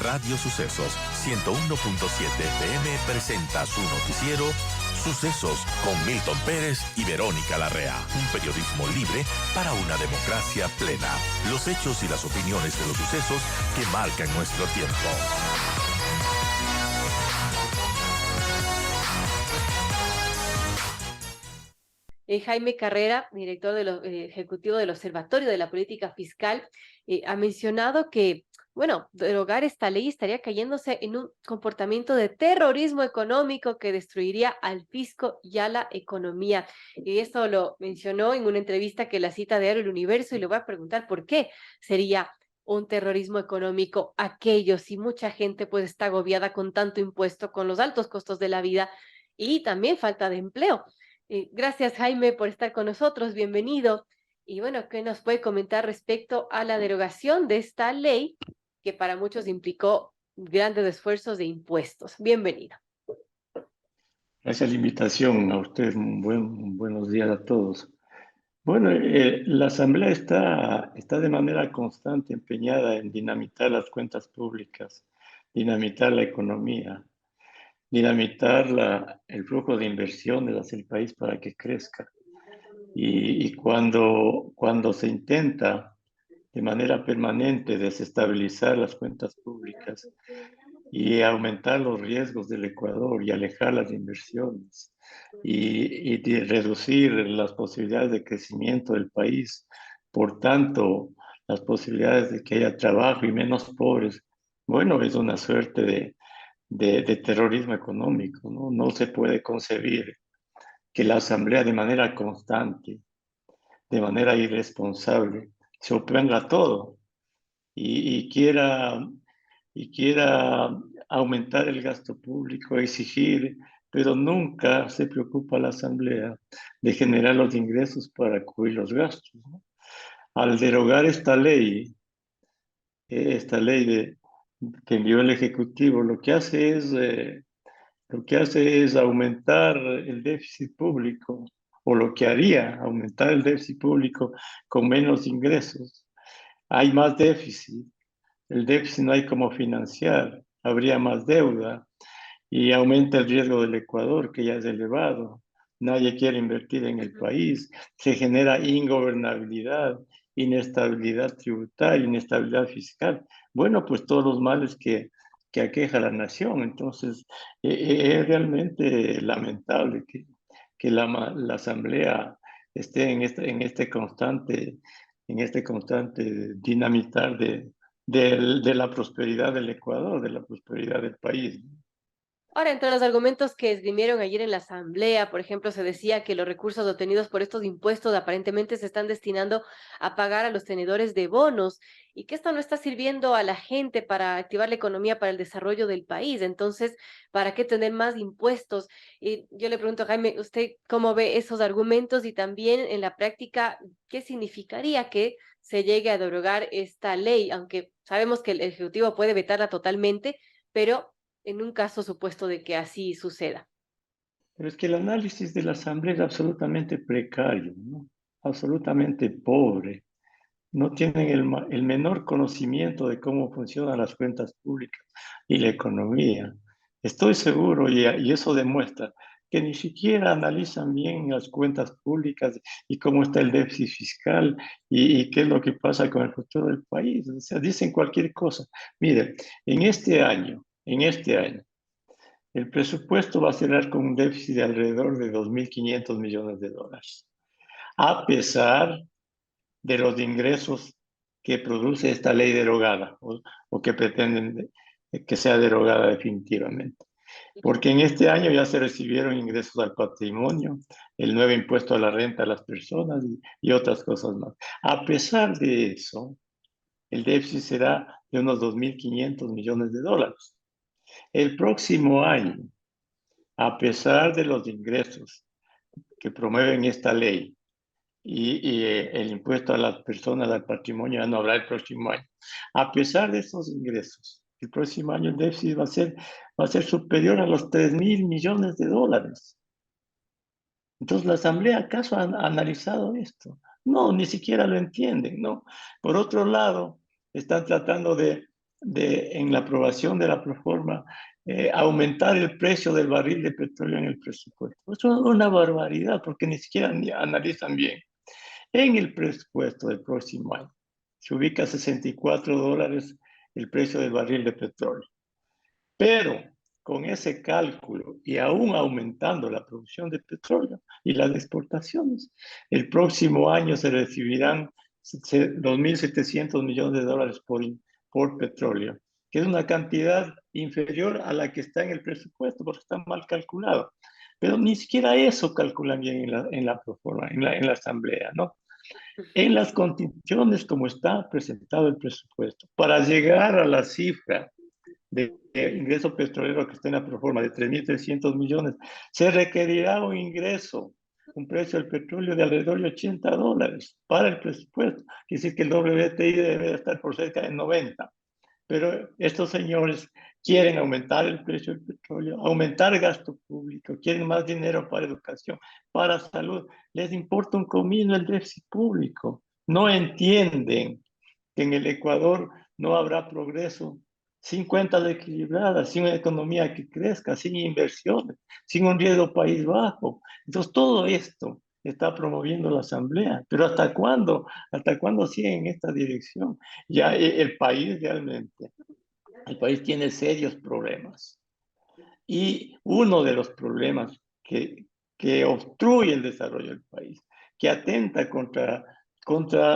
Radio Sucesos 101.7 FM presenta su noticiero Sucesos con Milton Pérez y Verónica Larrea. Un periodismo libre para una democracia plena. Los hechos y las opiniones de los sucesos que marcan nuestro tiempo. Jaime Carrera, director ejecutivo del Observatorio de la Política Fiscal, ha mencionado que, bueno, derogar esta ley estaría cayéndose en un comportamiento de terrorismo económico que destruiría al fisco y a la economía. Y esto lo mencionó en una entrevista que la cita Diario El Universo, y le voy a preguntar por qué sería un terrorismo económico aquello si mucha gente pues está agobiada con tanto impuesto, con los altos costos de la vida y también falta de empleo. Gracias, Jaime, por estar con nosotros. Bienvenido. Y bueno, ¿qué nos puede comentar respecto a la derogación de esta ley que para muchos implicó grandes esfuerzos de impuestos? Bienvenido. Gracias a la invitación a usted. Buenos días a todos. Bueno, la Asamblea está de manera constante empeñada en dinamitar las cuentas públicas, dinamitar la economía, dinamitar el flujo de inversiones hacia el país para que crezca. Y cuando se intenta de manera permanente desestabilizar las cuentas públicas y aumentar los riesgos del Ecuador y alejar las inversiones y reducir las posibilidades de crecimiento del país, por tanto, las posibilidades de que haya trabajo y menos pobres, bueno, es una suerte de terrorismo económico, ¿no? No se puede concebir que la Asamblea de manera constante, de manera irresponsable, se oponga a todo y quiera aumentar el gasto público, exigir, pero nunca se preocupa la Asamblea de generar los ingresos para cubrir los gastos, ¿no? Al derogar esta ley que envió el Ejecutivo, lo que hace es aumentar el déficit público, o lo que haría aumentar el déficit público con menos ingresos. Hay más déficit, el déficit no hay cómo financiar, habría más deuda y aumenta el riesgo del Ecuador, que ya es elevado. Nadie quiere invertir en el país, se genera ingobernabilidad, inestabilidad tributaria, inestabilidad fiscal. Bueno, pues todos los males que aqueja a la nación. Entonces, es realmente lamentable que la Asamblea esté en este constante dinamitar de la prosperidad del Ecuador, de la prosperidad del país. Ahora, entre los argumentos que esgrimieron ayer en la Asamblea, por ejemplo, se decía que los recursos obtenidos por estos impuestos aparentemente se están destinando a pagar a los tenedores de bonos y que esto no está sirviendo a la gente para activar la economía para el desarrollo del país. Entonces, ¿para qué tener más impuestos? Y yo le pregunto a Jaime, ¿usted cómo ve esos argumentos y también en la práctica, qué significaría que se llegue a derogar esta ley? Aunque sabemos que el Ejecutivo puede vetarla totalmente, pero en un caso supuesto de que así suceda. Pero es que el análisis de la Asamblea es absolutamente precario, ¿no? Absolutamente pobre. No tienen el menor conocimiento de cómo funcionan las cuentas públicas y la economía. Estoy seguro, y eso demuestra que ni siquiera analizan bien las cuentas públicas y cómo está el déficit fiscal y qué es lo que pasa con el futuro del país. O sea, dicen cualquier cosa. Mire, en este año, el presupuesto va a cerrar con un déficit de alrededor de 2.500 millones de dólares, a pesar de los ingresos que produce esta ley derogada o que pretenden que sea derogada definitivamente. Porque en este año ya se recibieron ingresos al patrimonio, el nuevo impuesto a la renta a las personas y otras cosas más. A pesar de eso, el déficit será de unos 2.500 millones de dólares. El próximo año, a pesar de los ingresos que promueven esta ley y el impuesto a las personas, al patrimonio, ya no habrá el próximo año. A pesar de esos ingresos, el próximo año el déficit va a ser superior a los 3.000 millones de dólares. Entonces, ¿la Asamblea acaso ha analizado esto? No, ni siquiera lo entienden, ¿no? Por otro lado, están tratando de en la aprobación de la proforma, aumentar el precio del barril de petróleo en el presupuesto. Es una barbaridad porque ni siquiera analizan bien. En el presupuesto del próximo año se ubica a $64 el precio del barril de petróleo. Pero con ese cálculo y aún aumentando la producción de petróleo y las exportaciones, el próximo año se recibirán $2.700 millones por petróleo, que es una cantidad inferior a la que está en el presupuesto porque está mal calculado. Pero ni siquiera eso calculan bien en la proforma, en la asamblea, ¿no? En las condiciones como está presentado el presupuesto, para llegar a la cifra de ingreso petrolero que está en la proforma de 3.300 millones, se requerirá un ingreso, un precio del petróleo de alrededor de $80 para el presupuesto. Quiere decir que el WTI debe estar por cerca de 90. Pero estos señores quieren aumentar el precio del petróleo, aumentar el gasto público, quieren más dinero para educación, para salud. Les importa un comino el déficit público. No entienden que en el Ecuador no habrá progreso sin cuentas equilibradas, sin una economía que crezca, sin inversiones, sin un riesgo país bajo. Entonces, todo esto está promoviendo la Asamblea. Pero ¿hasta cuándo? ¿Hasta cuándo siguen en esta dirección? Ya el país realmente, el país tiene serios problemas. Y uno de los problemas que obstruye el desarrollo del país, que atenta contra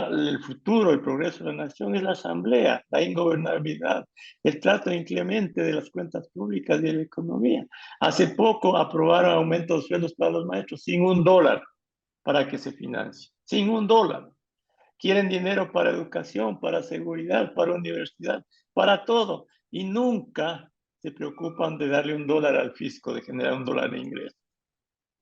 el futuro, el progreso de la nación, es la asamblea, la ingobernabilidad, el trato inclemente de las cuentas públicas y de la economía. Hace poco aprobaron aumentos de sueldos para los maestros sin $1 para que se financie, sin $1. Quieren dinero para educación, para seguridad, para universidad, para todo. Y nunca se preocupan de darle $1 al fisco, de generar $1 de ingreso.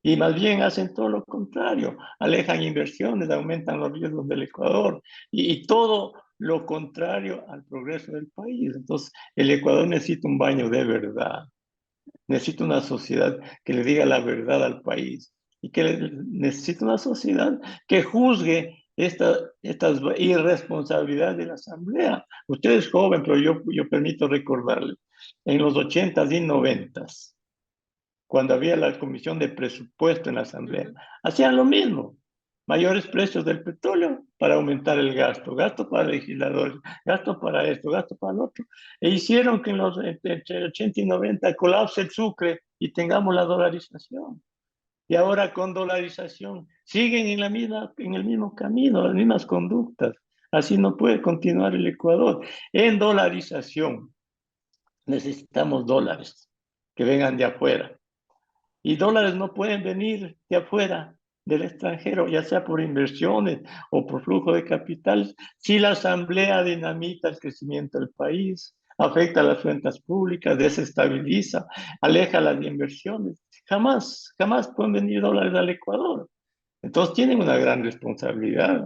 Y más bien hacen todo lo contrario, alejan inversiones, aumentan los riesgos del Ecuador y todo lo contrario al progreso del país. Entonces, el Ecuador necesita un baño de verdad, necesita una sociedad que le diga la verdad al país y necesita una sociedad que juzgue estas irresponsabilidades de la Asamblea. Usted es joven, pero yo permito recordarle, en los 80s y 90s, cuando había la comisión de presupuesto en la Asamblea, hacían lo mismo. Mayores precios del petróleo para aumentar el gasto para legisladores, gasto para esto, gasto para lo otro. E hicieron que entre 80 y 90 colapse el sucre y tengamos la dolarización. Y ahora con dolarización siguen en el mismo camino, las mismas conductas. Así no puede continuar el Ecuador. En dolarización necesitamos dólares que vengan de afuera. Y dólares no pueden venir de afuera, del extranjero, ya sea por inversiones o por flujo de capitales, si la asamblea dinamita el crecimiento del país, afecta a las cuentas públicas, desestabiliza, aleja las inversiones. Jamás pueden venir dólares al Ecuador. Entonces tienen una gran responsabilidad.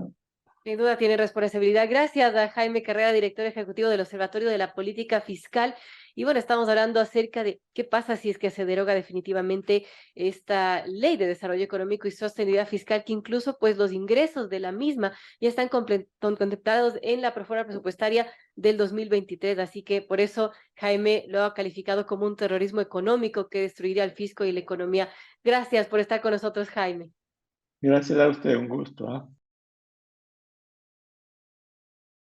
Sin duda tiene responsabilidad. Gracias a Jaime Carrera, director ejecutivo del Observatorio de la Política Fiscal. Y bueno, estamos hablando acerca de qué pasa si es que se deroga definitivamente esta ley de desarrollo económico y sostenibilidad fiscal, que incluso pues los ingresos de la misma ya están contemplados en la proforma presupuestaria del 2023. Así que por eso Jaime lo ha calificado como un terrorismo económico que destruiría el fisco y la economía. Gracias por estar con nosotros, Jaime. Gracias a usted, un gusto.